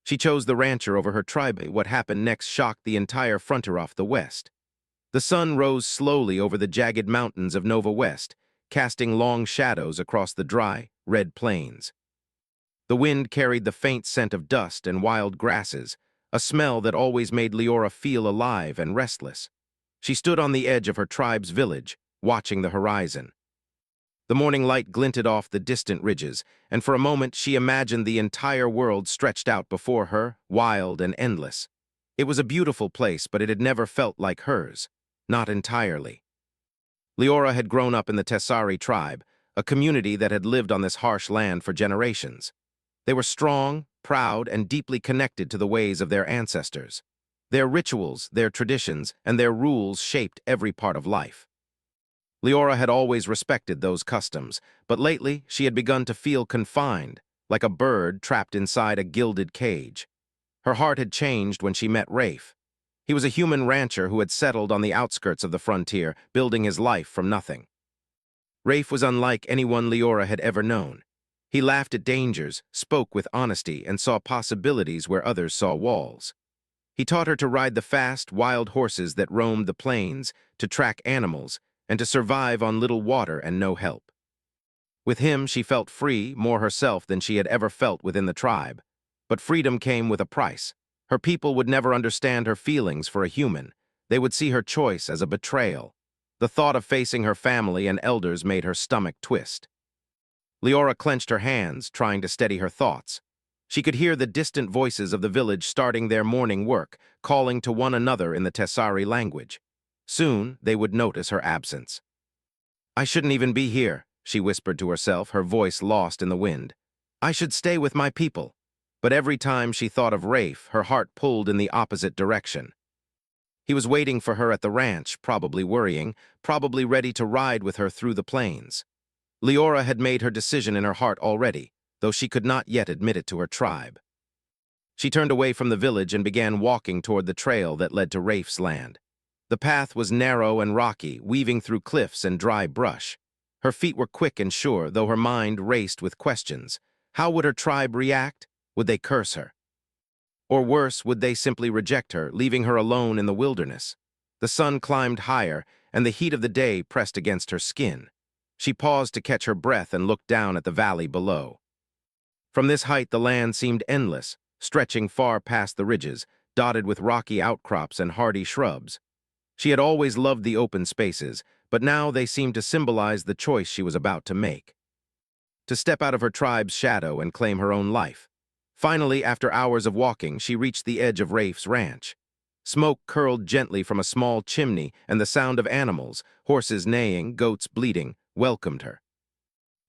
She chose the rancher over her tribe. What happened next shocked the entire frontier off the west. The sun rose slowly over the jagged mountains of Nova West, casting long shadows across the dry, red plains. The wind carried the faint scent of dust and wild grasses, a smell that always made Leora feel alive and restless. She stood on the edge of her tribe's village, watching the horizon. The morning light glinted off the distant ridges, and for a moment she imagined the entire world stretched out before her, wild and endless. It was a beautiful place, but it had never felt like hers. Not entirely. Leora had grown up in the Tessari tribe, a community that had lived on this harsh land for generations. They were strong, proud, and deeply connected to the ways of their ancestors. Their rituals, their traditions, and their rules shaped every part of life. Leora had always respected those customs, but lately she had begun to feel confined, like a bird trapped inside a gilded cage. Her heart had changed when she met Rafe. He was a human rancher who had settled on the outskirts of the frontier, building his life from nothing. Rafe was unlike anyone Leora had ever known. He laughed at dangers, spoke with honesty, and saw possibilities where others saw walls. He taught her to ride the fast, wild horses that roamed the plains, to track animals, and to survive on little water and no help. With him, she felt free, more herself than she had ever felt within the tribe. But freedom came with a price. Her people would never understand her feelings for a human. They would see her choice as a betrayal. The thought of facing her family and elders made her stomach twist. Leora clenched her hands, trying to steady her thoughts. She could hear the distant voices of the village starting their morning work, calling to one another in the Tessari language. Soon, they would notice her absence. "I shouldn't even be here," she whispered to herself, her voice lost in the wind. "I should stay with my people." But every time she thought of Rafe, her heart pulled in the opposite direction. He was waiting for her at the ranch, probably worrying, probably ready to ride with her through the plains. Leora had made her decision in her heart already, though she could not yet admit it to her tribe. She turned away from the village and began walking toward the trail that led to Rafe's land. The path was narrow and rocky, weaving through cliffs and dry brush. Her feet were quick and sure, though her mind raced with questions. How would her tribe react? Would they curse her? Or worse, would they simply reject her, leaving her alone in the wilderness? The sun climbed higher, and the heat of the day pressed against her skin. She paused to catch her breath and looked down at the valley below. From this height, the land seemed endless, stretching far past the ridges, dotted with rocky outcrops and hardy shrubs. She had always loved the open spaces, but now they seemed to symbolize the choice she was about to make. To step out of her tribe's shadow and claim her own life. Finally, after hours of walking, she reached the edge of Rafe's ranch. Smoke curled gently from a small chimney, and the sound of animals, horses neighing, goats bleating, welcomed her.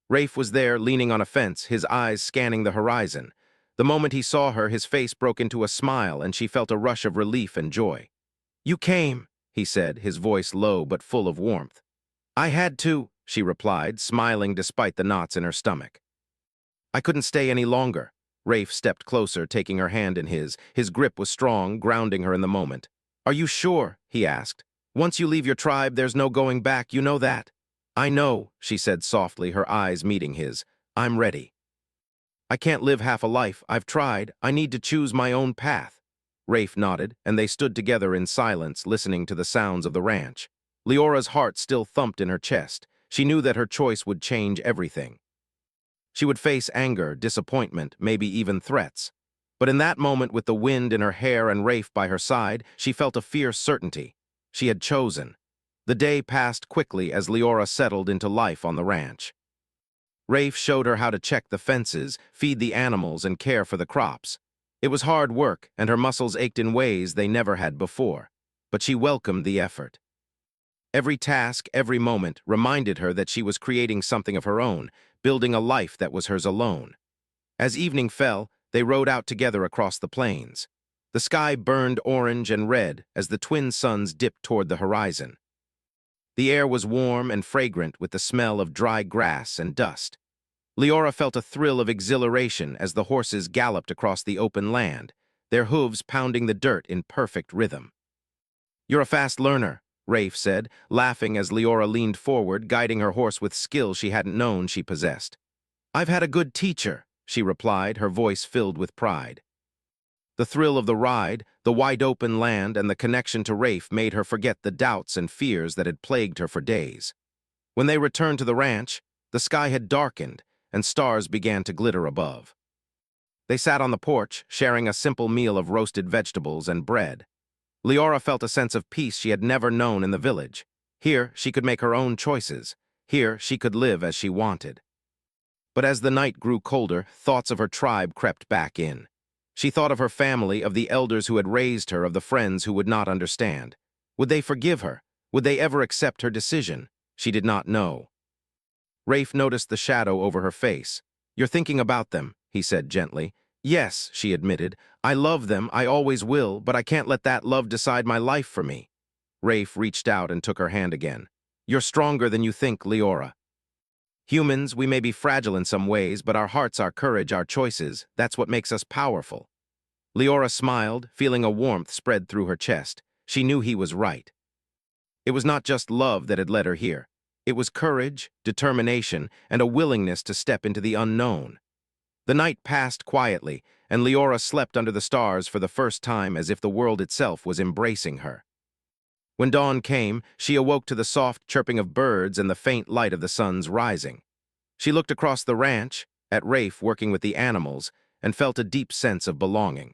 Rafe was there, leaning on a fence, his eyes scanning the horizon. The moment he saw her, his face broke into a smile, and she felt a rush of relief and joy. "You came," he said, his voice low but full of warmth. "I had to," she replied, smiling despite the knots in her stomach. "I couldn't stay any longer." Rafe stepped closer, taking her hand in his. His grip was strong, grounding her in the moment. "Are you sure?" he asked. "Once you leave your tribe, there's no going back, you know that?" "I know," she said softly, her eyes meeting his. "I'm ready. I can't live half a life. I've tried. I need to choose my own path." Rafe nodded, and they stood together in silence, listening to the sounds of the ranch. Leora's heart still thumped in her chest. She knew that her choice would change everything. She would face anger, disappointment, maybe even threats. But in that moment, with the wind in her hair and Rafe by her side, she felt a fierce certainty. She had chosen. The day passed quickly as Leora settled into life on the ranch. Rafe showed her how to check the fences, feed the animals, and care for the crops. It was hard work, and her muscles ached in ways they never had before. But she welcomed the effort. Every task, every moment, reminded her that she was creating something of her own, building a life that was hers alone. As evening fell, they rode out together across the plains. The sky burned orange and red as the twin suns dipped toward the horizon. The air was warm and fragrant with the smell of dry grass and dust. Leora felt a thrill of exhilaration as the horses galloped across the open land, their hooves pounding the dirt in perfect rhythm. "You're a fast learner," Rafe said, laughing as Leora leaned forward, guiding her horse with skill she hadn't known she possessed. "I've had a good teacher," she replied, her voice filled with pride. The thrill of the ride, the wide-open land, and the connection to Rafe made her forget the doubts and fears that had plagued her for days. When they returned to the ranch, the sky had darkened, and stars began to glitter above. They sat on the porch, sharing a simple meal of roasted vegetables and bread. Leora felt a sense of peace she had never known in the village. Here, she could make her own choices. Here, she could live as she wanted. But as the night grew colder, thoughts of her tribe crept back in. She thought of her family, of the elders who had raised her, of the friends who would not understand. Would they forgive her? Would they ever accept her decision? She did not know. Rafe noticed the shadow over her face. "You're thinking about them," he said gently. "Yes," she admitted. "I love them, I always will, but I can't let that love decide my life for me." Rafe reached out and took her hand again. "You're stronger than you think, Leora. Humans, we may be fragile in some ways, but our hearts, our courage, our choices, that's what makes us powerful." Leora smiled, feeling a warmth spread through her chest. She knew he was right. It was not just love that had led her here. It was courage, determination, and a willingness to step into the unknown. The night passed quietly, and Leora slept under the stars for the first time, as if the world itself was embracing her. When dawn came, she awoke to the soft chirping of birds and the faint light of the sun's rising. She looked across the ranch, at Rafe working with the animals, and felt a deep sense of belonging.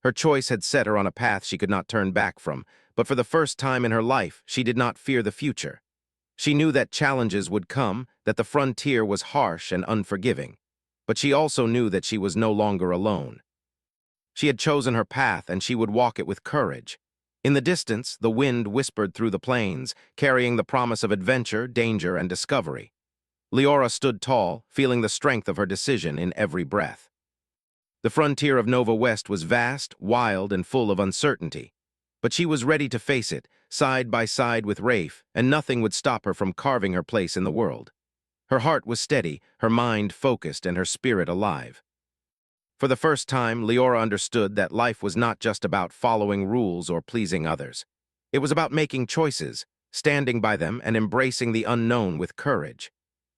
Her choice had set her on a path she could not turn back from, but for the first time in her life, she did not fear the future. She knew that challenges would come, that the frontier was harsh and unforgiving, but she also knew that she was no longer alone. She had chosen her path, and she would walk it with courage. In the distance, the wind whispered through the plains, carrying the promise of adventure, danger, and discovery. Leora stood tall, feeling the strength of her decision in every breath. The frontier of Nova West was vast, wild, and full of uncertainty. But she was ready to face it, side by side with Rafe, and nothing would stop her from carving her place in the world. Her heart was steady, her mind focused, and her spirit alive. For the first time, Leora understood that life was not just about following rules or pleasing others. It was about making choices, standing by them, and embracing the unknown with courage.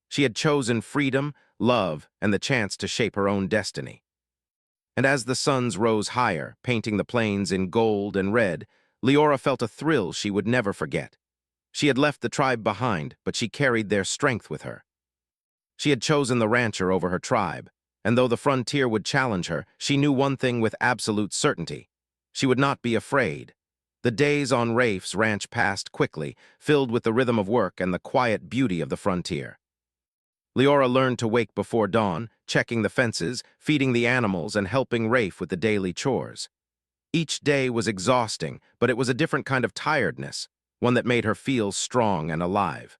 She had chosen freedom, love, and the chance to shape her own destiny. And as the suns rose higher, painting the plains in gold and red, Leora felt a thrill she would never forget. She had left the tribe behind, but she carried their strength with her. She had chosen the rancher over her tribe, and though the frontier would challenge her, she knew one thing with absolute certainty. She would not be afraid. The days on Rafe's ranch passed quickly, filled with the rhythm of work and the quiet beauty of the frontier. Leora learned to wake before dawn, checking the fences, feeding the animals, and helping Rafe with the daily chores. Each day was exhausting, but it was a different kind of tiredness, one that made her feel strong and alive.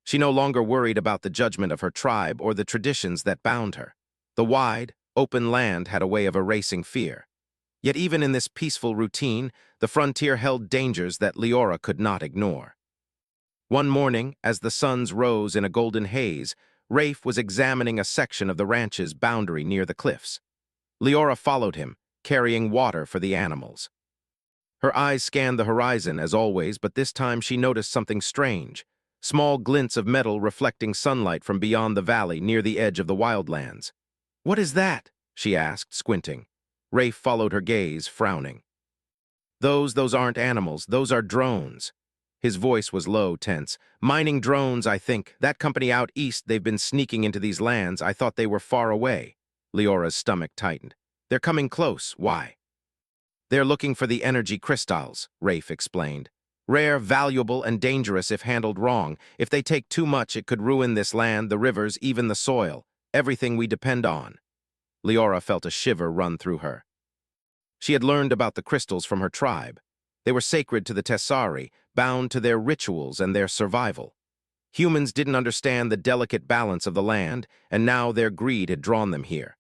She no longer worried about the judgment of her tribe or the traditions that bound her. The wide, open land had a way of erasing fear. Yet even in this peaceful routine, the frontier held dangers that Leora could not ignore. One morning, as the suns rose in a golden haze, Rafe was examining a section of the ranch's boundary near the cliffs. Leora followed him, carrying water for the animals. Her eyes scanned the horizon as always, but this time she noticed something strange. Small glints of metal reflecting sunlight from beyond the valley near the edge of the wildlands. "What is that?" she asked, squinting. Rafe followed her gaze, frowning. Those aren't animals, those are drones." His voice was low, tense. "Mining drones, I think. That company out east, they've been sneaking into these lands. I thought they were far away." Leora's stomach tightened. "They're coming close. Why?" "They're looking for the energy crystals," Rafe explained. "Rare, valuable, and dangerous if handled wrong. If they take too much, it could ruin this land, the rivers, even the soil. Everything we depend on." Leora felt a shiver run through her. She had learned about the crystals from her tribe. They were sacred to the Tessari, bound to their rituals and their survival. Humans didn't understand the delicate balance of the land, and now their greed had drawn them here.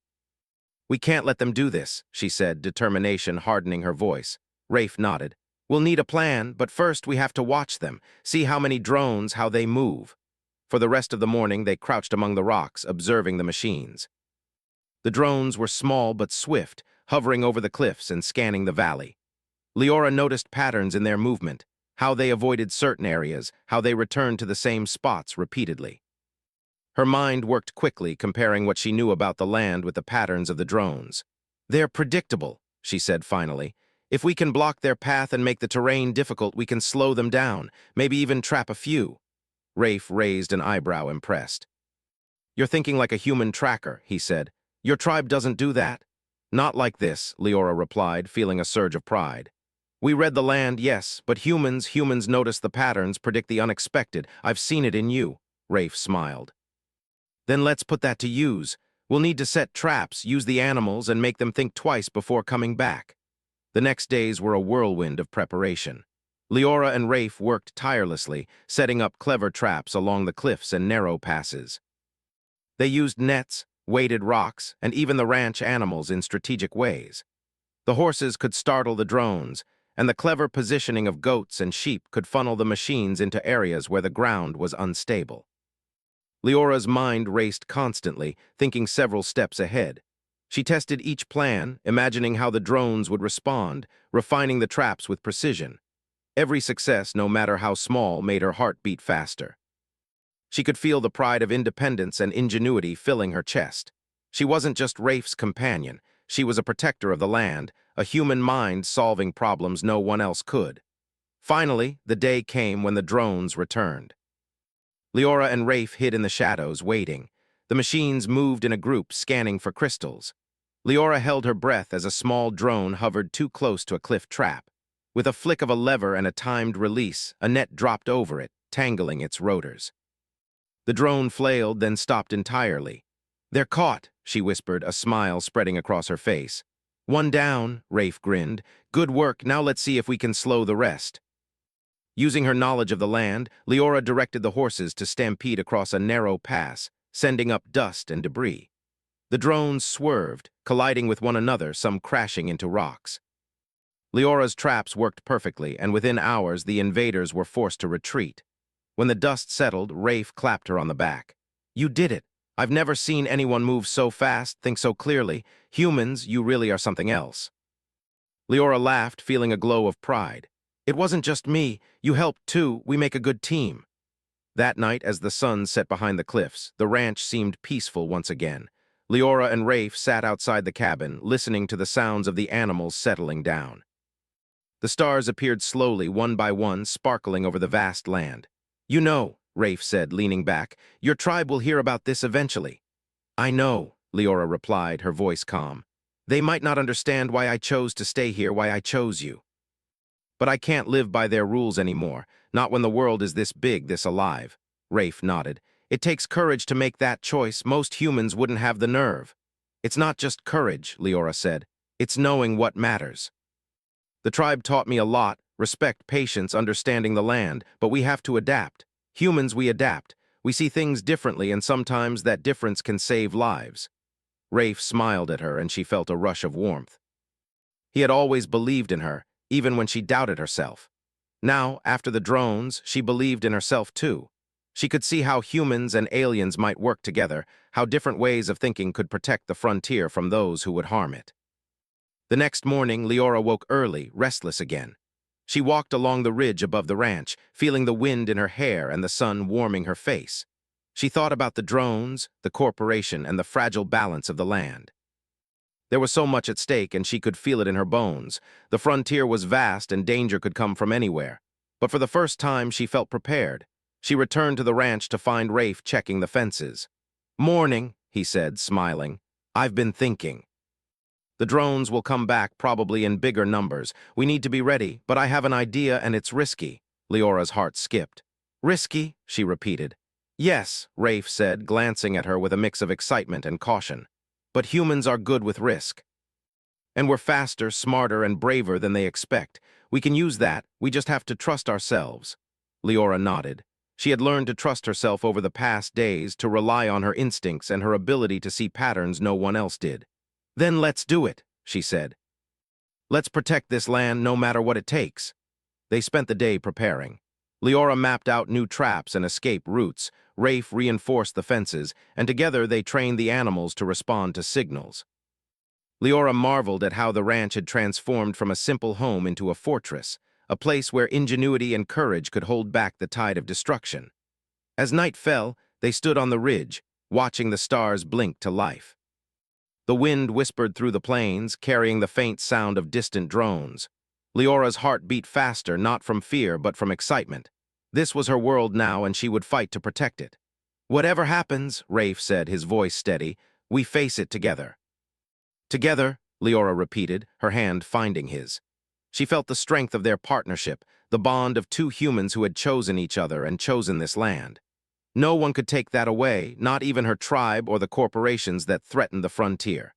"We can't let them do this," she said, determination hardening her voice. Rafe nodded. "We'll need a plan, but first we have to watch them, see how many drones, how they move." For the rest of the morning, they crouched among the rocks, observing the machines. The drones were small but swift, hovering over the cliffs and scanning the valley. Leora noticed patterns in their movement, how they avoided certain areas, how they returned to the same spots repeatedly. Her mind worked quickly, comparing what she knew about the land with the patterns of the drones. They're predictable, she said finally. If we can block their path and make the terrain difficult, we can slow them down, maybe even trap a few. Rafe raised an eyebrow, impressed. You're thinking like a human tracker, he said. Your tribe doesn't do that. Not like this, Leora replied, feeling a surge of pride. We read the land, yes, but humans notice the patterns, predict the unexpected. I've seen it in you, Rafe smiled. Then let's put that to use. We'll need to set traps, use the animals, and make them think twice before coming back. The next days were a whirlwind of preparation. Leora and Rafe worked tirelessly, setting up clever traps along the cliffs and narrow passes. They used nets, weighted rocks, and even the ranch animals in strategic ways. The horses could startle the drones, and the clever positioning of goats and sheep could funnel the machines into areas where the ground was unstable. Leora's mind raced constantly, thinking several steps ahead. She tested each plan, imagining how the drones would respond, refining the traps with precision. Every success, no matter how small, made her heart beat faster. She could feel the pride of independence and ingenuity filling her chest. She wasn't just Rafe's companion. She was a protector of the land, a human mind solving problems no one else could. Finally, the day came when the drones returned. Leora and Rafe hid in the shadows, waiting. The machines moved in a group, scanning for crystals. Leora held her breath as a small drone hovered too close to a cliff trap. With a flick of a lever and a timed release, a net dropped over it, tangling its rotors. The drone flailed, then stopped entirely. They're caught, she whispered, a smile spreading across her face. One down, Rafe grinned. Good work, now let's see if we can slow the rest. Using her knowledge of the land, Leora directed the horses to stampede across a narrow pass, sending up dust and debris. The drones swerved, colliding with one another, some crashing into rocks. Leora's traps worked perfectly, and within hours the invaders were forced to retreat. When the dust settled, Rafe clapped her on the back. You did it. I've never seen anyone move so fast, think so clearly. Humans, you really are something else. Leora laughed, feeling a glow of pride. It wasn't just me. You helped too. We make a good team. That night, as the sun set behind the cliffs, the ranch seemed peaceful once again. Leora and Rafe sat outside the cabin, listening to the sounds of the animals settling down. The stars appeared slowly, one by one, sparkling over the vast land. You know, Rafe said, leaning back, your tribe will hear about this eventually. I know, Leora replied, her voice calm. They might not understand why I chose to stay here, why I chose you. But I can't live by their rules anymore, not when the world is this big, this alive. Rafe nodded. It takes courage to make that choice. Most humans wouldn't have the nerve. It's not just courage, Leora said. It's knowing what matters. The tribe taught me a lot, respect, patience, understanding the land, but we have to adapt. Humans, we adapt. We see things differently, and sometimes that difference can save lives. Rafe smiled at her, and she felt a rush of warmth. He had always believed in her, even when she doubted herself. Now, after the drones, she believed in herself too. She could see how humans and aliens might work together, how different ways of thinking could protect the frontier from those who would harm it. The next morning, Leora woke early, restless again. She walked along the ridge above the ranch, feeling the wind in her hair and the sun warming her face. She thought about the drones, the corporation, and the fragile balance of the land. There was so much at stake, and she could feel it in her bones. The frontier was vast, and danger could come from anywhere. But for the first time, she felt prepared. She returned to the ranch to find Rafe checking the fences. Morning, he said, smiling. I've been thinking. The drones will come back, probably in bigger numbers. We need to be ready, but I have an idea, and it's risky. Leora's heart skipped. Risky? She repeated. Yes, Rafe said, glancing at her with a mix of excitement and caution. But humans are good with risk. And we're faster, smarter, and braver than they expect. We can use that. We just have to trust ourselves. Leora nodded. She had learned to trust herself over the past days, to rely on her instincts and her ability to see patterns no one else did. Then let's do it, she said. Let's protect this land no matter what it takes. They spent the day preparing. Leora mapped out new traps and escape routes. Rafe reinforced the fences, and together they trained the animals to respond to signals. Leora marveled at how the ranch had transformed from a simple home into a fortress, a place where ingenuity and courage could hold back the tide of destruction. As night fell, they stood on the ridge, watching the stars blink to life. The wind whispered through the plains, carrying the faint sound of distant drones. Leora's heart beat faster, not from fear, but from excitement. This was her world now, and she would fight to protect it. "Whatever happens," Rafe said, his voice steady, "we face it together." "Together," Leora repeated, her hand finding his. She felt the strength of their partnership, the bond of two humans who had chosen each other and chosen this land. No one could take that away, not even her tribe or the corporations that threatened the frontier.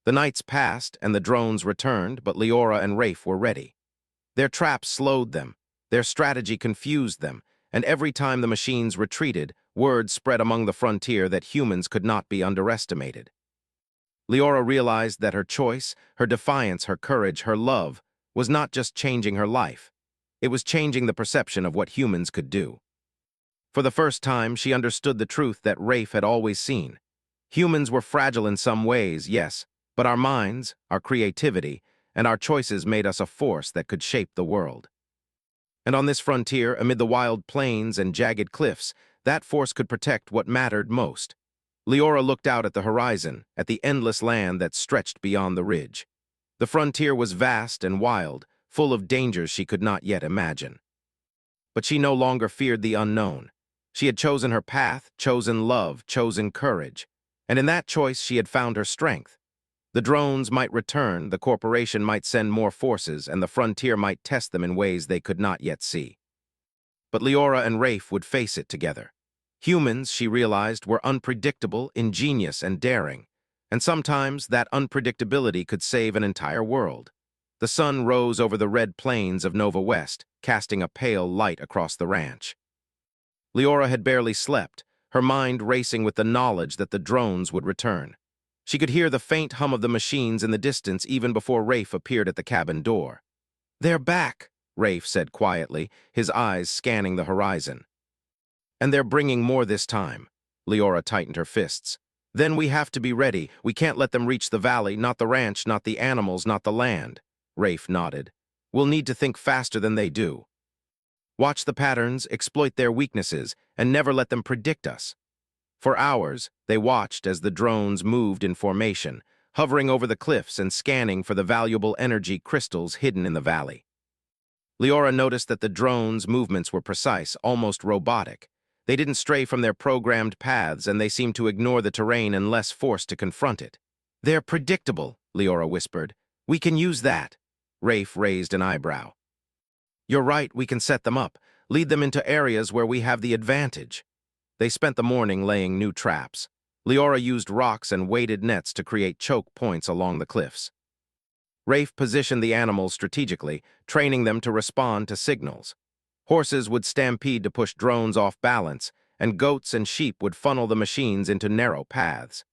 The nights passed and the drones returned, but Leora and Rafe were ready. Their traps slowed them, their strategy confused them, and every time the machines retreated, word spread among the frontier that humans could not be underestimated. Leora realized that her choice, her defiance, her courage, her love, was not just changing her life. It was changing the perception of what humans could do. For the first time, she understood the truth that Rafe had always seen. Humans were fragile in some ways, yes, but our minds, our creativity, and our choices made us a force that could shape the world. And on this frontier, amid the wild plains and jagged cliffs, that force could protect what mattered most. Leora looked out at the horizon, at the endless land that stretched beyond the ridge. The frontier was vast and wild, full of dangers she could not yet imagine. But she no longer feared the unknown. She had chosen her path, chosen love, chosen courage. And in that choice she had found her strength. The drones might return, the corporation might send more forces, and the frontier might test them in ways they could not yet see. But Leora and Rafe would face it together. Humans, she realized, were unpredictable, ingenious, and daring. And sometimes that unpredictability could save an entire world. The sun rose over the red plains of Nova West, casting a pale light across the ranch. Leora had barely slept, her mind racing with the knowledge that the drones would return. She could hear the faint hum of the machines in the distance even before Rafe appeared at the cabin door. "They're back," Rafe said quietly, his eyes scanning the horizon. "And they're bringing more this time." Leora tightened her fists. "Then we have to be ready. We can't let them reach the valley, not the ranch, not the animals, not the land." Rafe nodded. "We'll need to think faster than they do. Watch the patterns, exploit their weaknesses, and never let them predict us." For hours, they watched as the drones moved in formation, hovering over the cliffs and scanning for the valuable energy crystals hidden in the valley. Leora noticed that the drones' movements were precise, almost robotic. They didn't stray from their programmed paths, and they seemed to ignore the terrain unless forced to confront it. "They're predictable," Leora whispered. "We can use that." Rafe raised an eyebrow. "You're right, we can set them up, lead them into areas where we have the advantage." They spent the morning laying new traps. Leora used rocks and weighted nets to create choke points along the cliffs. Rafe positioned the animals strategically, training them to respond to signals. Horses would stampede to push drones off balance, and goats and sheep would funnel the machines into narrow paths.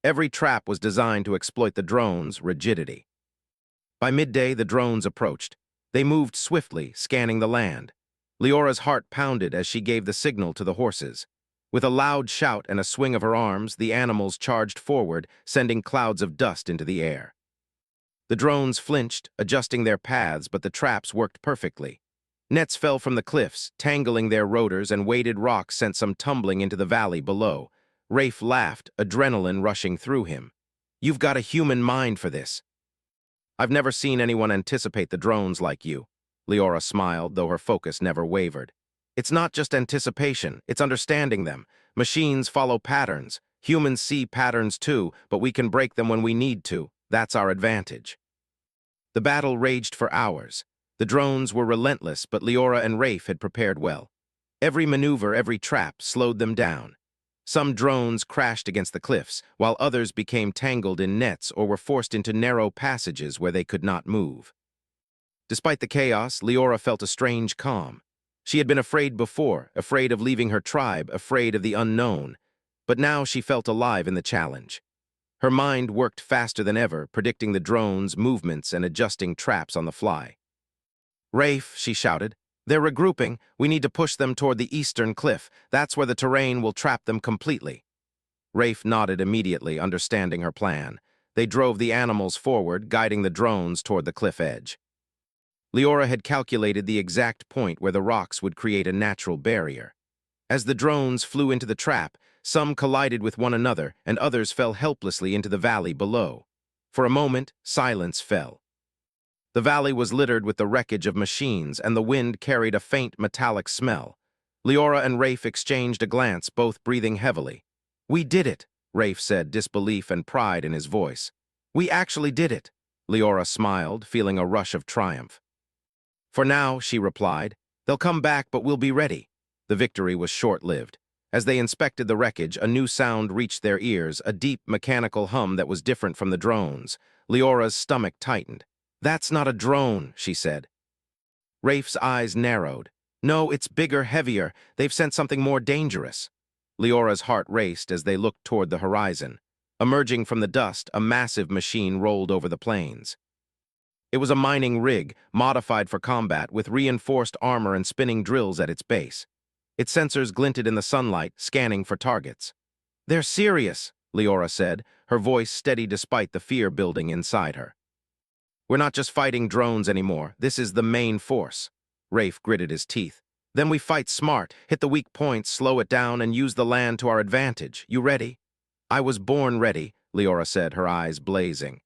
Every trap was designed to exploit the drones' rigidity. By midday, the drones approached. They moved swiftly, scanning the land. Leora's heart pounded as she gave the signal to the horses. With a loud shout and a swing of her arms, the animals charged forward, sending clouds of dust into the air. The drones flinched, adjusting their paths, but the traps worked perfectly. Nets fell from the cliffs, tangling their rotors, and weighted rocks sent some tumbling into the valley below. Rafe laughed, adrenaline rushing through him. "You've got a human mind for this." "I've never seen anyone anticipate the drones like you." Leora smiled, though her focus never wavered. "It's not just anticipation, it's understanding them. Machines follow patterns. Humans see patterns too, but we can break them when we need to. That's our advantage." The battle raged for hours. The drones were relentless, but Leora and Rafe had prepared well. Every maneuver, every trap slowed them down. Some drones crashed against the cliffs, while others became tangled in nets or were forced into narrow passages where they could not move. Despite the chaos, Leora felt a strange calm. She had been afraid before, afraid of leaving her tribe, afraid of the unknown. But now she felt alive in the challenge. Her mind worked faster than ever, predicting the drones' movements and adjusting traps on the fly. "Rafe," she shouted, "they're regrouping. We need to push them toward the eastern cliff. That's where the terrain will trap them completely." Rafe nodded immediately, understanding her plan. They drove the animals forward, guiding the drones toward the cliff edge. Leora had calculated the exact point where the rocks would create a natural barrier. As the drones flew into the trap, Some collided with one another, and others fell helplessly into the valley below. For a moment, silence fell. The valley was littered with the wreckage of machines, and the wind carried a faint metallic smell. Leora and Rafe exchanged a glance, both breathing heavily. "We did it," Rafe said, disbelief and pride in his voice. "We actually did it." Leora smiled, feeling a rush of triumph. "For now," she replied. "They'll come back, but we'll be ready." The victory was short-lived. As they inspected the wreckage, a new sound reached their ears, a deep, mechanical hum that was different from the drones. Leora's stomach tightened. "That's not a drone," she said. Rafe's eyes narrowed. "No, it's bigger, heavier. They've sent something more dangerous." Leora's heart raced as they looked toward the horizon. Emerging from the dust, a massive machine rolled over the plains. It was a mining rig, modified for combat, with reinforced armor and spinning drills at its base. Its sensors glinted in the sunlight, scanning for targets. "They're serious," Leora said, her voice steady despite the fear building inside her. "We're not just fighting drones anymore. This is the main force." Rafe gritted his teeth. "Then we fight smart, hit the weak points, slow it down, and use the land to our advantage. You ready?" "I was born ready," Leora said, her eyes blazing.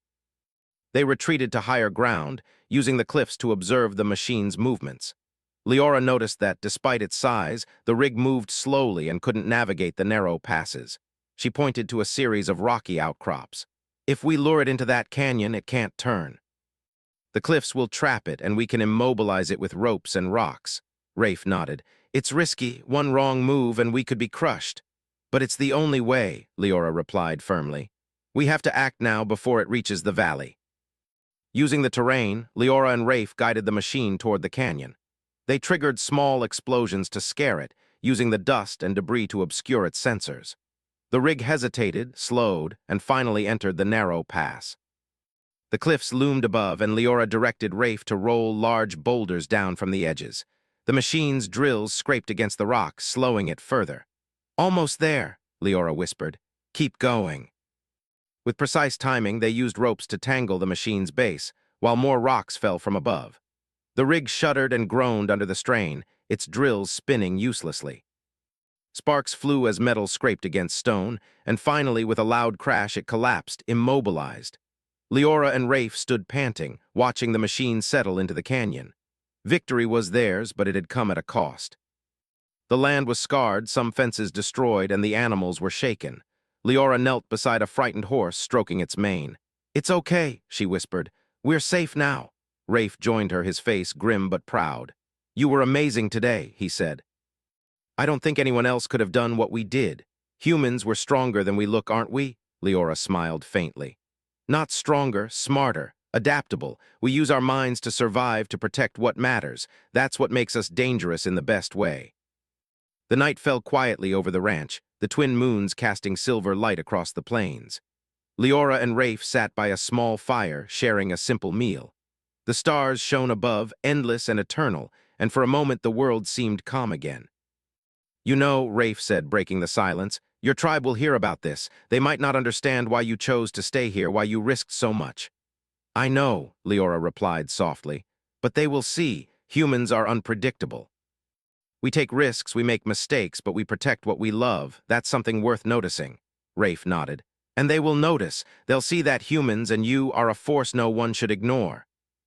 They retreated to higher ground, using the cliffs to observe the machine's movements. Leora noticed that, despite its size, the rig moved slowly and couldn't navigate the narrow passes. She pointed to a series of rocky outcrops. "If we lure it into that canyon, it can't turn. The cliffs will trap it, and we can immobilize it with ropes and rocks." Rafe nodded. "It's risky. One wrong move, and we could be crushed." "But it's the only way," Leora replied firmly. "We have to act now before it reaches the valley." Using the terrain, Leora and Rafe guided the machine toward the canyon. They triggered small explosions to scare it, using the dust and debris to obscure its sensors. The rig hesitated, slowed, and finally entered the narrow pass. The cliffs loomed above, and Leora directed Rafe to roll large boulders down from the edges. The machine's drills scraped against the rock, slowing it further. "Almost there," Leora whispered. "Keep going." With precise timing, they used ropes to tangle the machine's base, while more rocks fell from above. The rig shuddered and groaned under the strain, its drills spinning uselessly. Sparks flew as metal scraped against stone, and finally, with a loud crash, it collapsed, immobilized. Leora and Rafe stood panting, watching the machine settle into the canyon. Victory was theirs, but it had come at a cost. The land was scarred, some fences destroyed, and the animals were shaken. Leora knelt beside a frightened horse, stroking its mane. "It's okay," she whispered. "We're safe now." Rafe joined her, his face grim but proud. "You were amazing today," he said. "I don't think anyone else could have done what we did. Humans were stronger than we look, aren't we?" Leora smiled faintly. "Not stronger, smarter, adaptable. We use our minds to survive, to protect what matters. That's what makes us dangerous in the best way." The night fell quietly over the ranch, the twin moons casting silver light across the plains. Leora and Rafe sat by a small fire, sharing a simple meal. The stars shone above, endless and eternal, and for a moment the world seemed calm again. "You know," Rafe said, breaking the silence, "your tribe will hear about this. They might not understand why you chose to stay here, why you risked so much." "I know," Leora replied softly, "but they will see. Humans are unpredictable. We take risks, we make mistakes, but we protect what we love. That's something worth noticing." Rafe nodded. "And they will notice. They'll see that humans and you are a force no one should ignore."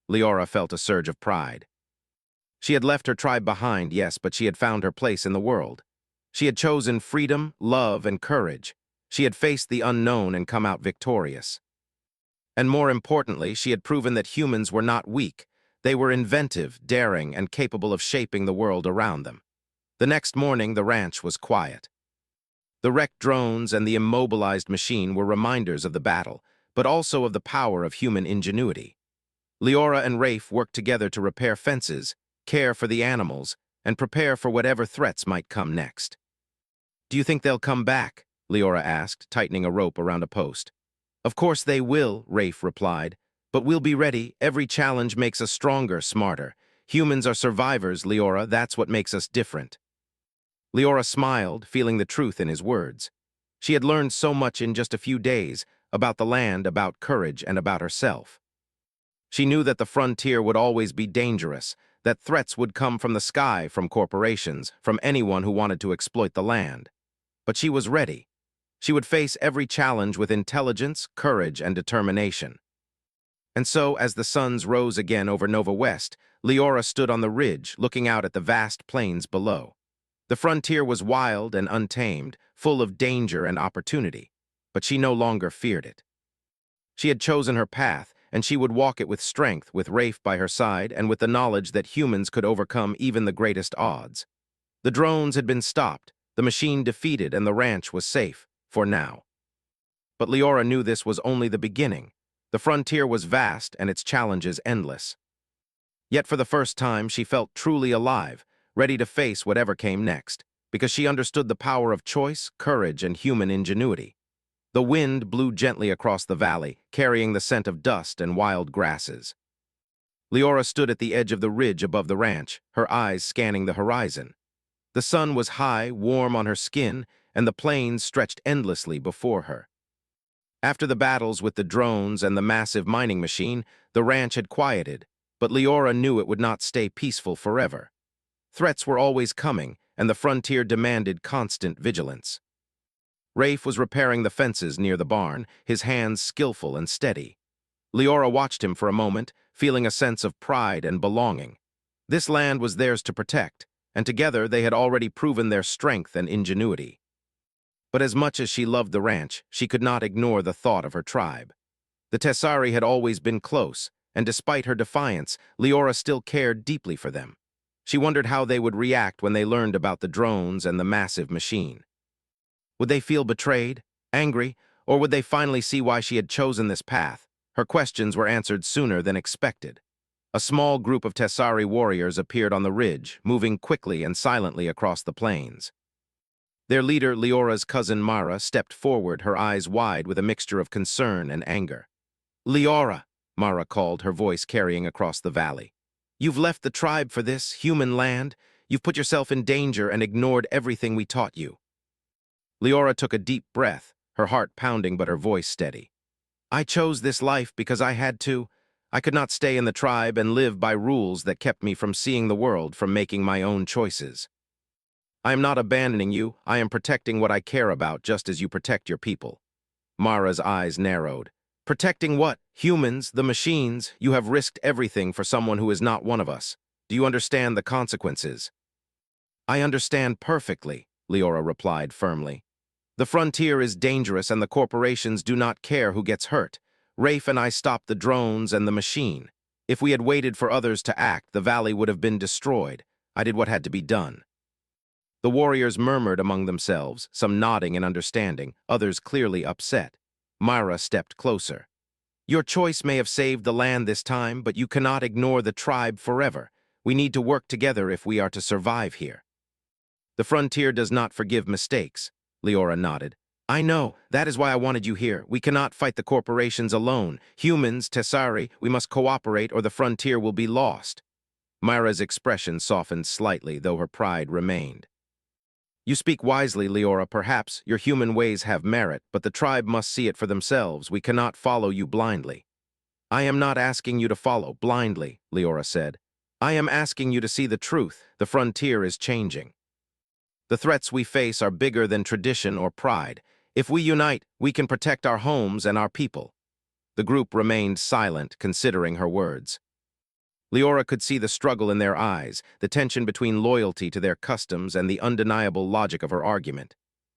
Leora felt a surge of pride. She had left her tribe behind, yes, but she had found her place in the world. She had chosen freedom, love, and courage. She had faced the unknown and come out victorious. And more importantly, she had proven that humans were not weak. They were inventive, daring, and capable of shaping the world around them. The next morning, the ranch was quiet. The wrecked drones and the immobilized machine were reminders of the battle, but also of the power of human ingenuity. Leora and Rafe worked together to repair fences, care for the animals, and prepare for whatever threats might come next. "Do you think they'll come back?" Leora asked, tightening a rope around a post. "Of course they will," Rafe replied. "But we'll be ready. Every challenge makes us stronger, smarter. Humans are survivors, Leora. That's what makes us different." Leora smiled, feeling the truth in his words. She had learned so much in just a few days, about the land, about courage, and about herself. She knew that the frontier would always be dangerous, that threats would come from the sky, from corporations, from anyone who wanted to exploit the land. But she was ready. She would face every challenge with intelligence, courage, and determination. And so, as the suns rose again over Nova West, Leora stood on the ridge, looking out at the vast plains below. The frontier was wild and untamed, full of danger and opportunity, but she no longer feared it. She had chosen her path, and she would walk it with strength, with Rafe by her side, and with the knowledge that humans could overcome even the greatest odds. The drones had been stopped, the machine defeated, and the ranch was safe, for now. But Leora knew this was only the beginning. The frontier was vast and its challenges endless. Yet for the first time, she felt truly alive, ready to face whatever came next, because she understood the power of choice, courage, and human ingenuity. The wind blew gently across the valley, carrying the scent of dust and wild grasses. Leora stood at the edge of the ridge above the ranch, her eyes scanning the horizon. The sun was high, warm on her skin, and the plains stretched endlessly before her. After the battles with the drones and the massive mining machine, the ranch had quieted, but Leora knew it would not stay peaceful forever. Threats were always coming, and the frontier demanded constant vigilance. Rafe was repairing the fences near the barn, his hands skillful and steady. Leora watched him for a moment, feeling a sense of pride and belonging. This land was theirs to protect, and together they had already proven their strength and ingenuity. But as much as she loved the ranch, she could not ignore the thought of her tribe. The Tessari had always been close, and despite her defiance, Leora still cared deeply for them. She wondered how they would react when they learned about the drones and the massive machine. Would they feel betrayed, angry, or would they finally see why she had chosen this path? Her questions were answered sooner than expected. A small group of Tessari warriors appeared on the ridge, moving quickly and silently across the plains. Their leader, Leora's cousin Mara, stepped forward, her eyes wide with a mixture of concern and anger. "Leora," Mara called, her voice carrying across the valley. "You've left the tribe for this human land. You've put yourself in danger and ignored everything we taught you." Leora took a deep breath, her heart pounding but her voice steady. "I chose this life because I had to. I could not stay in the tribe and live by rules that kept me from seeing the world, from making my own choices. I am not abandoning you. I am protecting what I care about, just as you protect your people." Mara's eyes narrowed. "Protecting what? Humans, the machines. You have risked everything for someone who is not one of us. Do you understand the consequences?" "I understand perfectly," Leora replied firmly. "The frontier is dangerous and the corporations do not care who gets hurt. Rafe and I stopped the drones and the machine. If we had waited for others to act, the valley would have been destroyed. I did what had to be done." The warriors murmured among themselves, some nodding in understanding, others clearly upset. Myra stepped closer. "Your choice may have saved the land this time, but you cannot ignore the tribe forever. We need to work together if we are to survive here." "The frontier does not forgive mistakes," Leora nodded. "I know. That is why I wanted you here. We cannot fight the corporations alone. Humans, Tessari, we must cooperate or the frontier will be lost." Myra's expression softened slightly, though her pride remained. "You speak wisely, Leora. Perhaps your human ways have merit, but the tribe must see it for themselves. We cannot follow you blindly." "I am not asking you to follow blindly," Leora said. "I am asking you to see the truth. The frontier is changing. The threats we face are bigger than tradition or pride. If we unite, we can protect our homes and our people." The group remained silent, considering her words. Leora could see the struggle in their eyes, the tension between loyalty to their customs and the undeniable logic of her argument.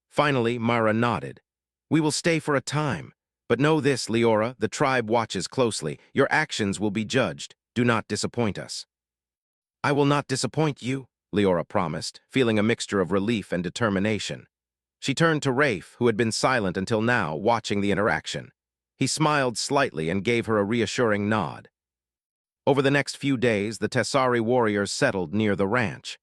Finally, Myra nodded. "We will stay for a time. But know this, Leora, the tribe watches closely. Your actions will be judged. Do not disappoint us." "I will not disappoint you," Leora promised, feeling a mixture of relief and determination. She turned to Rafe, who had been silent until now, watching the interaction. He smiled slightly and gave her a reassuring nod. Over the next few days, the Tessari warriors settled near the ranch.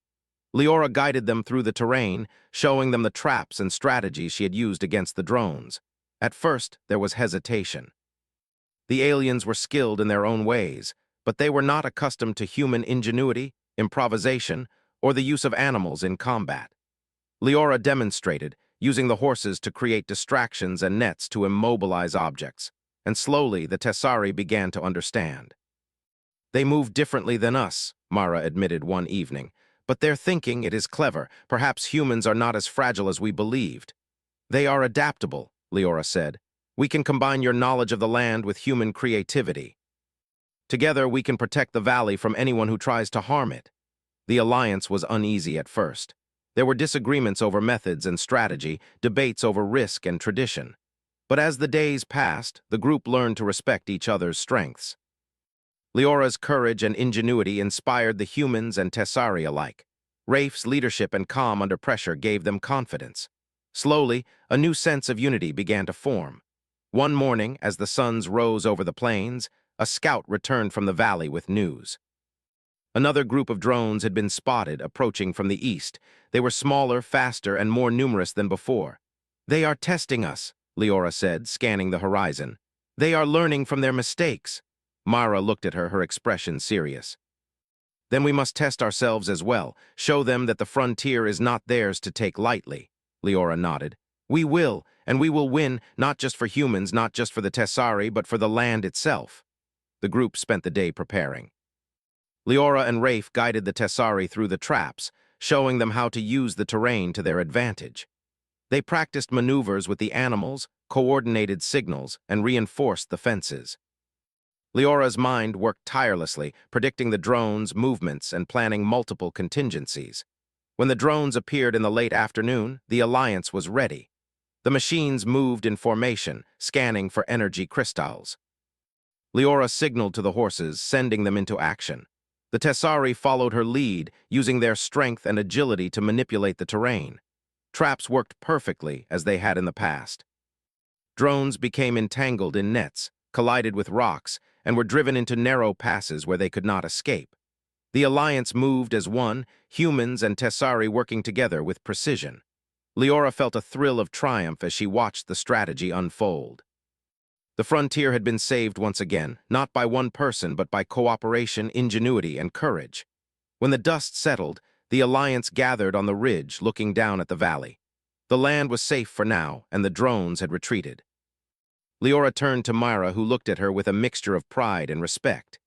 Leora guided them through the terrain, showing them the traps and strategies she had used against the drones. At first, there was hesitation. The aliens were skilled in their own ways, but they were not accustomed to human ingenuity, improvisation, or the use of animals in combat. Leora demonstrated, using the horses to create distractions and nets to immobilize objects, and slowly the Tessari began to understand. "They move differently than us," Mara admitted one evening, "but their thinking, it is clever. Perhaps humans are not as fragile as we believed." They are adaptable, Leora said. We can combine your knowledge of the land with human creativity. Together, we can protect the valley from anyone who tries to harm it. The alliance was uneasy at first. There were disagreements over methods and strategy, debates over risk and tradition. But as the days passed, the group learned to respect each other's strengths. Leora's courage and ingenuity inspired the humans and Tessari alike. Rafe's leadership and calm under pressure gave them confidence. Slowly, a new sense of unity began to form. One morning, as the suns rose over the plains, a scout returned from the valley with news. Another group of drones had been spotted approaching from the east. They were smaller, faster, and more numerous than before. "They are testing us," Leora said, scanning the horizon. "They are learning from their mistakes." Mara looked at her, her expression serious. "Then we must test ourselves as well, show them that the frontier is not theirs to take lightly." Leora nodded. "We will, and we will win, not just for humans, not just for the Tessari, but for the land itself." The group spent the day preparing. Leora and Rafe guided the Tessari through the traps, showing them how to use the terrain to their advantage. They practiced maneuvers with the animals, coordinated signals, and reinforced the fences. Leora's mind worked tirelessly, predicting the drones' movements and planning multiple contingencies. When the drones appeared in the late afternoon, the alliance was ready. The machines moved in formation, scanning for energy crystals. Leora signaled to the horses, sending them into action. The Tessari followed her lead, using their strength and agility to manipulate the terrain. Traps worked perfectly, as they had in the past. Drones became entangled in nets, collided with rocks, and were driven into narrow passes where they could not escape. The alliance moved as one, humans and Tessari working together with precision. Leora felt a thrill of triumph as she watched the strategy unfold. The frontier had been saved once again, not by one person, but by cooperation, ingenuity, and courage. When the dust settled, the alliance gathered on the ridge, looking down at the valley. The land was safe for now, and the drones had retreated. Leora turned to Myra, who looked at her with a mixture of pride and respect.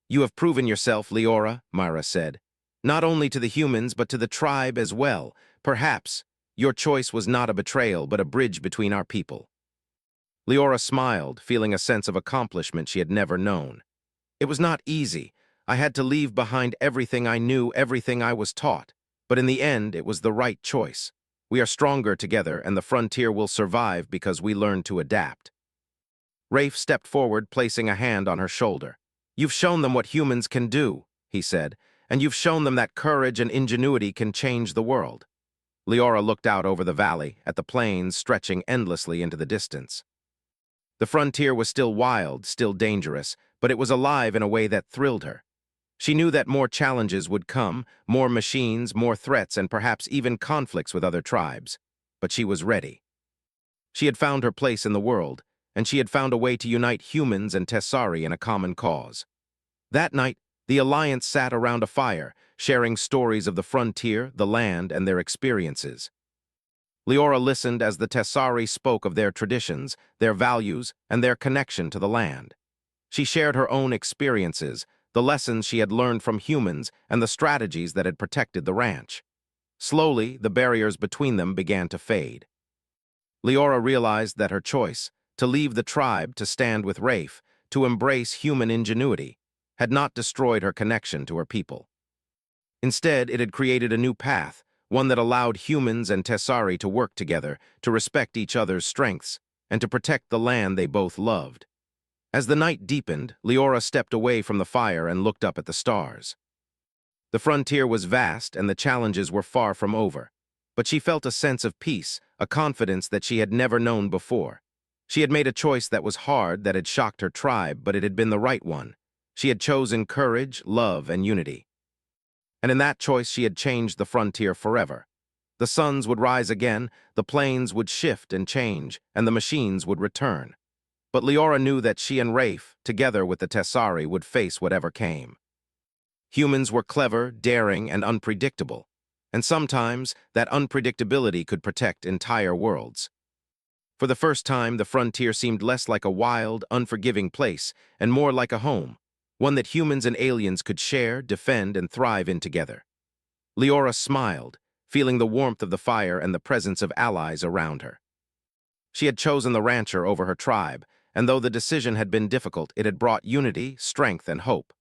"You have proven yourself, Leora," Myra said. "Not only to the humans, but to the tribe as well. Perhaps your choice was not a betrayal, but a bridge between our people." Leora smiled, feeling a sense of accomplishment she had never known. "It was not easy. I had to leave behind everything I knew, everything I was taught. But in the end, it was the right choice. We are stronger together, and the frontier will survive because we learned to adapt." Rafe stepped forward, placing a hand on her shoulder. "You've shown them what humans can do," he said, "and you've shown them that courage and ingenuity can change the world." Leora looked out over the valley, at the plains stretching endlessly into the distance. The frontier was still wild, still dangerous, but it was alive in a way that thrilled her. She knew that more challenges would come, more machines, more threats, and perhaps even conflicts with other tribes. But she was ready. She had found her place in the world, and she had found a way to unite humans and Tessari in a common cause. That night, the alliance sat around a fire, sharing stories of the frontier, the land, and their experiences. Leora listened as the Tessari spoke of their traditions, their values, and their connection to the land. She shared her own experiences, the lessons she had learned from humans, and the strategies that had protected the ranch. Slowly, the barriers between them began to fade. Leora realized that her choice, to leave the tribe, to stand with Rafe, to embrace human ingenuity, had not destroyed her connection to her people. Instead, it had created a new path, one that allowed humans and Tessari to work together, to respect each other's strengths, and to protect the land they both loved. As the night deepened, Leora stepped away from the fire and looked up at the stars. The frontier was vast and the challenges were far from over, but she felt a sense of peace, a confidence that she had never known before. She had made a choice that was hard, that had shocked her tribe, but it had been the right one. She had chosen courage, love, and unity. And in that choice, she had changed the frontier forever. The suns would rise again, the plains would shift and change, and the machines would return. But Leora knew that she and Rafe, together with the Tessari, would face whatever came. Humans were clever, daring, and unpredictable, and sometimes that unpredictability could protect entire worlds. For the first time, the frontier seemed less like a wild, unforgiving place and more like a home, one that humans and aliens could share, defend, and thrive in together. Leora smiled, feeling the warmth of the fire and the presence of allies around her. She had chosen the rancher over her tribe, and though the decision had been difficult, it had brought unity, strength, and hope.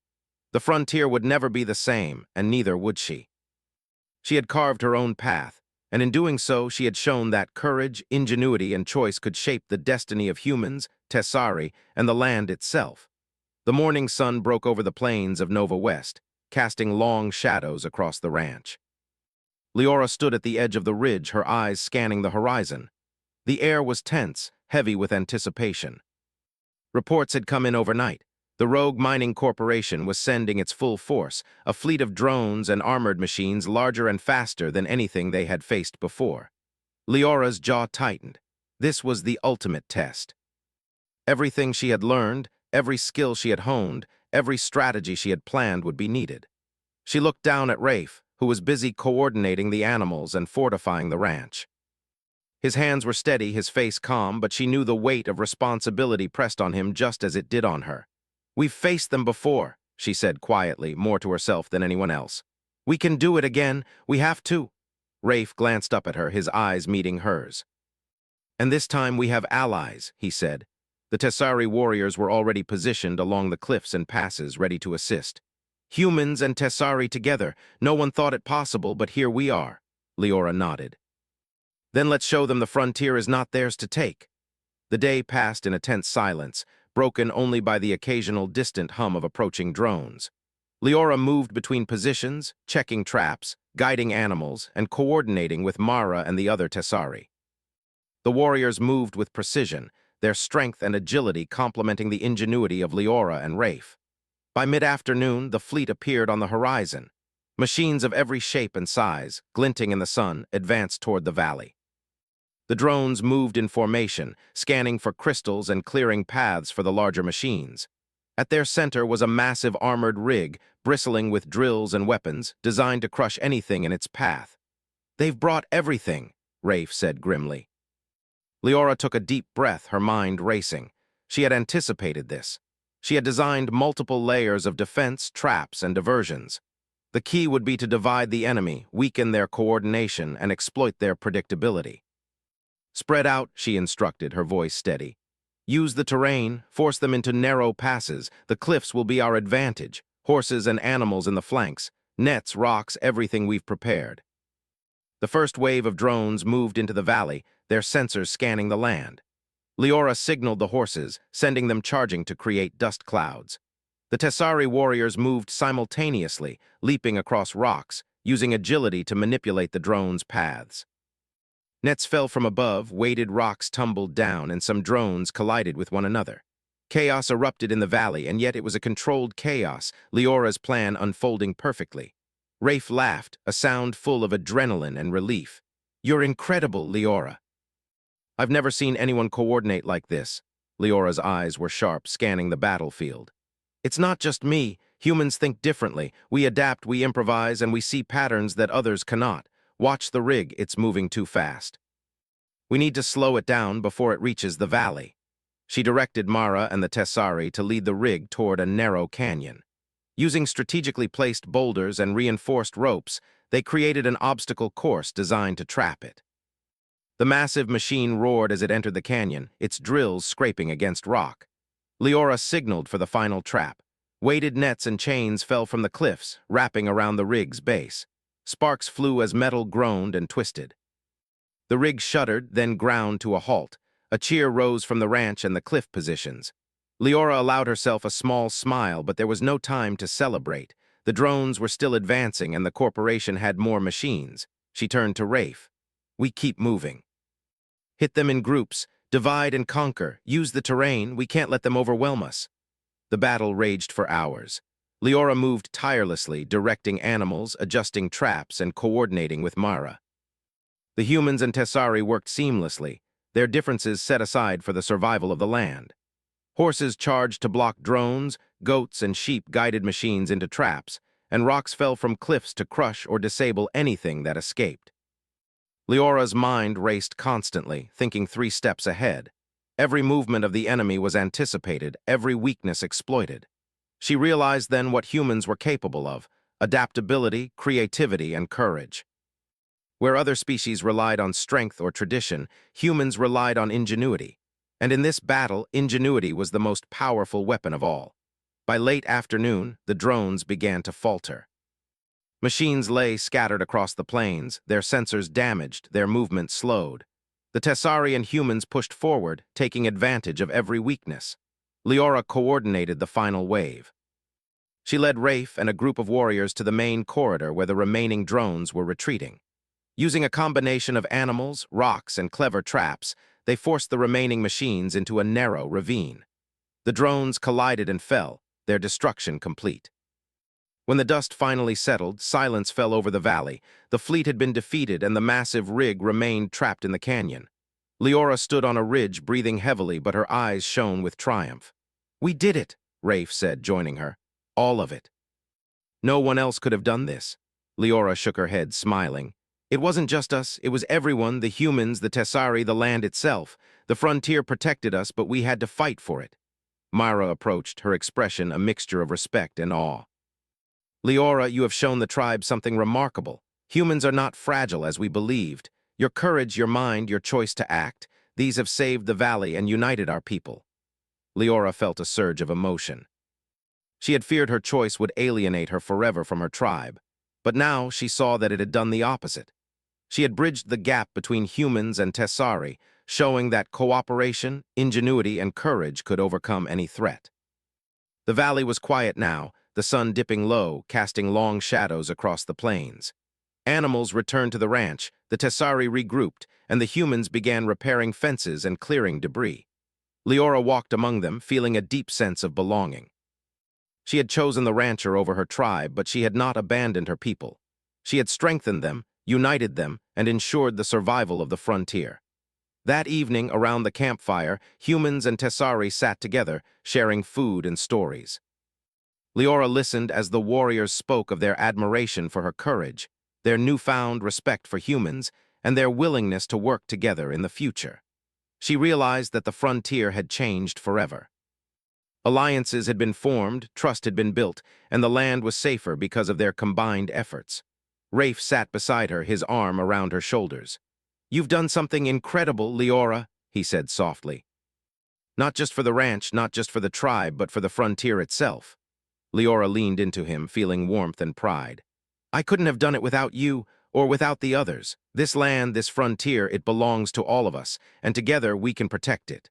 The frontier would never be the same, and neither would she. She had carved her own path, and in doing so, she had shown that courage, ingenuity, and choice could shape the destiny of humans, Tessari, and the land itself. The morning sun broke over the plains of Nova West, casting long shadows across the ranch. Leora stood at the edge of the ridge, her eyes scanning the horizon. The air was tense, heavy with anticipation. Reports had come in overnight. The rogue mining corporation was sending its full force, a fleet of drones and armored machines larger and faster than anything they had faced before. Leora's jaw tightened. This was the ultimate test. Everything she had learned, every skill she had honed, every strategy she had planned would be needed. She looked down at Rafe, who was busy coordinating the animals and fortifying the ranch. His hands were steady, his face calm, but she knew the weight of responsibility pressed on him just as it did on her. "We've faced them before," she said quietly, more to herself than anyone else. "We can do it again. We have to." Rafe glanced up at her, his eyes meeting hers. "And this time we have allies," he said. The Tessari warriors were already positioned along the cliffs and passes, ready to assist. "Humans and Tessari together. No one thought it possible, but here we are." Leora nodded. "Then let's show them the frontier is not theirs to take." The day passed in a tense silence, broken only by the occasional distant hum of approaching drones. Leora moved between positions, checking traps, guiding animals, and coordinating with Mara and the other Tessari. The warriors moved with precision, their strength and agility complementing the ingenuity of Leora and Rafe. By mid-afternoon, the fleet appeared on the horizon. Machines of every shape and size, glinting in the sun, advanced toward the valley. The drones moved in formation, scanning for crystals and clearing paths for the larger machines. At their center was a massive armored rig, bristling with drills and weapons, designed to crush anything in its path. "They've brought everything," Rafe said grimly. Leora took a deep breath, her mind racing. She had anticipated this. She had designed multiple layers of defense, traps, and diversions. The key would be to divide the enemy, weaken their coordination, and exploit their predictability. "Spread out," she instructed, her voice steady. "Use the terrain, force them into narrow passes. The cliffs will be our advantage. Horses and animals in the flanks. Nets, rocks, everything we've prepared." The first wave of drones moved into the valley, their sensors scanning the land. Leora signaled the horses, sending them charging to create dust clouds. The Tessari warriors moved simultaneously, leaping across rocks, using agility to manipulate the drones' paths. Nets fell from above, weighted rocks tumbled down, and some drones collided with one another. Chaos erupted in the valley, and yet it was a controlled chaos, Leora's plan unfolding perfectly. Rafe laughed, a sound full of adrenaline and relief. "You're incredible, Leora." "I've never seen anyone coordinate like this." Leora's eyes were sharp, scanning the battlefield. "It's not just me. Humans think differently. We adapt, we improvise, and we see patterns that others cannot. Watch the rig, it's moving too fast. We need to slow it down before it reaches the valley." She directed Mara and the Tessari to lead the rig toward a narrow canyon. Using strategically placed boulders and reinforced ropes, they created an obstacle course designed to trap it. The massive machine roared as it entered the canyon, its drills scraping against rock. Leora signaled for the final trap. Weighted nets and chains fell from the cliffs, wrapping around the rig's base. Sparks flew as metal groaned and twisted. The rig shuddered, then ground to a halt. A cheer rose from the ranch and the cliff positions. Leora allowed herself a small smile, but there was no time to celebrate. The drones were still advancing, and the corporation had more machines. She turned to Rafe. "We keep moving. Hit them in groups. Divide and conquer. Use the terrain. We can't let them overwhelm us." The battle raged for hours. Leora moved tirelessly, directing animals, adjusting traps, and coordinating with Mara. The humans and Tessari worked seamlessly, their differences set aside for the survival of the land. Horses charged to block drones, goats and sheep guided machines into traps, and rocks fell from cliffs to crush or disable anything that escaped. Leora's mind raced constantly, thinking 3 steps ahead. Every movement of the enemy was anticipated, every weakness exploited. She realized then what humans were capable of: adaptability, creativity, and courage. Where other species relied on strength or tradition, humans relied on ingenuity. And in this battle, ingenuity was the most powerful weapon of all. By late afternoon, the drones began to falter. Machines lay scattered across the plains, their sensors damaged, their movement slowed. The Tessari and humans pushed forward, taking advantage of every weakness. Leora coordinated the final wave. She led Rafe and a group of warriors to the main corridor where the remaining drones were retreating. Using a combination of animals, rocks, and clever traps, they forced the remaining machines into a narrow ravine. The drones collided and fell, their destruction complete. When the dust finally settled, silence fell over the valley. The fleet had been defeated and the massive rig remained trapped in the canyon. Leora stood on a ridge, breathing heavily, but her eyes shone with triumph. "We did it," Rafe said, joining her. "All of it." "No one else could have done this." Leora shook her head, smiling. "It wasn't just us, it was everyone, the humans, the Tessari, the land itself. The frontier protected us, but we had to fight for it." Myra approached, her expression a mixture of respect and awe. "Leora, you have shown the tribe something remarkable. Humans are not fragile as we believed. Your courage, your mind, your choice to act, these have saved the valley and united our people." Leora felt a surge of emotion. She had feared her choice would alienate her forever from her tribe, but now she saw that it had done the opposite. She had bridged the gap between humans and Tessari, showing that cooperation, ingenuity, and courage could overcome any threat. The valley was quiet now, the sun dipping low, casting long shadows across the plains. Animals returned to the ranch, the Tessari regrouped, and the humans began repairing fences and clearing debris. Leora walked among them, feeling a deep sense of belonging. She had chosen the rancher over her tribe, but she had not abandoned her people. She had strengthened them, united them, and ensured the survival of the frontier. That evening, around the campfire, humans and Tessari sat together, sharing food and stories. Leora listened as the warriors spoke of their admiration for her courage, their newfound respect for humans, and their willingness to work together in the future. She realized that the frontier had changed forever. Alliances had been formed, trust had been built, and the land was safer because of their combined efforts. Rafe sat beside her, his arm around her shoulders. "You've done something incredible, Leora," he said softly. "Not just for the ranch, not just for the tribe, but for the frontier itself." Leora leaned into him, feeling warmth and pride. "I couldn't have done it without you, or without the others. This land, this frontier, it belongs to all of us, and together we can protect it."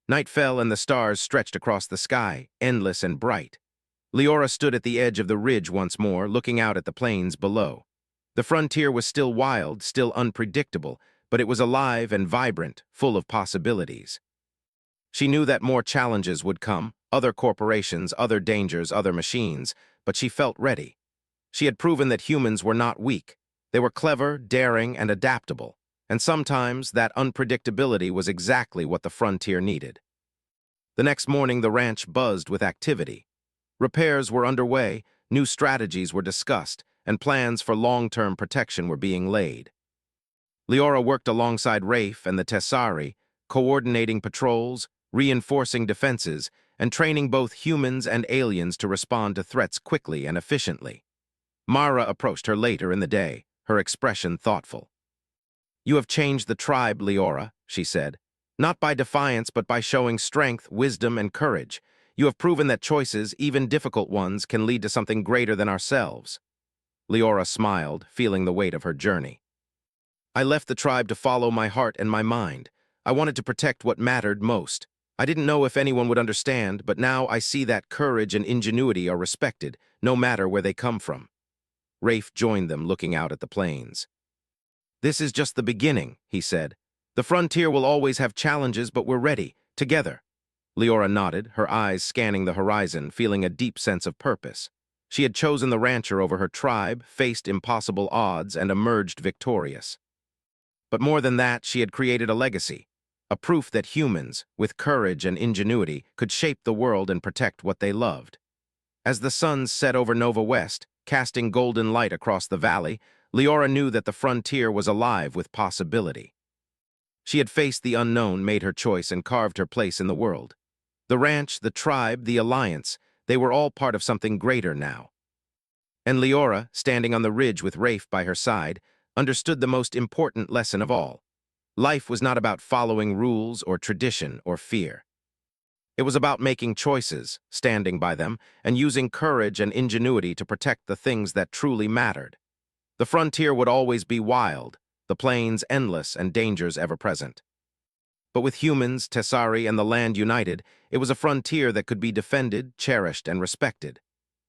Night fell and the stars stretched across the sky, endless and bright. Leora stood at the edge of the ridge once more, looking out at the plains below. The frontier was still wild, still unpredictable, but it was alive and vibrant, full of possibilities. She knew that more challenges would come, other corporations, other dangers, other machines, but she felt ready. She had proven that humans were not weak. They were clever, daring, and adaptable. And sometimes that unpredictability was exactly what the frontier needed. The next morning, the ranch buzzed with activity. Repairs were underway, new strategies were discussed, and plans for long-term protection were being laid. Leora worked alongside Rafe and the Tessari, coordinating patrols, reinforcing defenses, and training both humans and aliens to respond to threats quickly and efficiently. Mara approached her later in the day, her expression thoughtful. "You have changed the tribe, Leora," she said. "Not by defiance, but by showing strength, wisdom, and courage. You have proven that choices, even difficult ones, can lead to something greater than ourselves." Leora smiled, feeling the weight of her journey. "I left the tribe to follow my heart and my mind. I wanted to protect what mattered most. I didn't know if anyone would understand, but now I see that courage and ingenuity are respected, no matter where they come from." Rafe joined them, looking out at the plains. "This is just the beginning," he said. "The frontier will always have challenges, but we're ready, together." Leora nodded, her eyes scanning the horizon, feeling a deep sense of purpose. She had chosen the rancher over her tribe, faced impossible odds, and emerged victorious. But more than that, she had created a legacy, a proof that humans, with courage and ingenuity, could shape the world and protect what they loved. As the sun set over Nova West, casting golden light across the valley, Leora knew that the frontier was alive with possibility. She had faced the unknown, made her choice, and carved her place in the world. The ranch, the tribe, the alliance, they were all part of something greater now. And Leora, standing on the ridge with Rafe by her side, understood the most important lesson of all. Life was not about following rules or tradition or fear. It was about making choices, standing by them, and using courage and ingenuity to protect the things that truly mattered. The frontier would always be wild, the plains endless and dangers ever present. But with humans, Tessari, and the land united, it was a frontier that could be defended, cherished, and respected.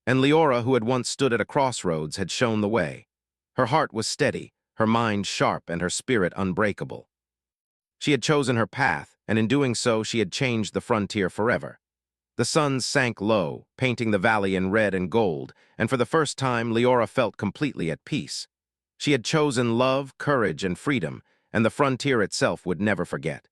And Leora, who had once stood at a crossroads, had shown the way. Her heart was steady, her mind sharp, and her spirit unbreakable. She had chosen her path, and in doing so, she had changed the frontier forever. The sun sank low, painting the valley in red and gold, and for the first time, Leora felt completely at peace. She had chosen love, courage, and freedom, and the frontier itself would never forget.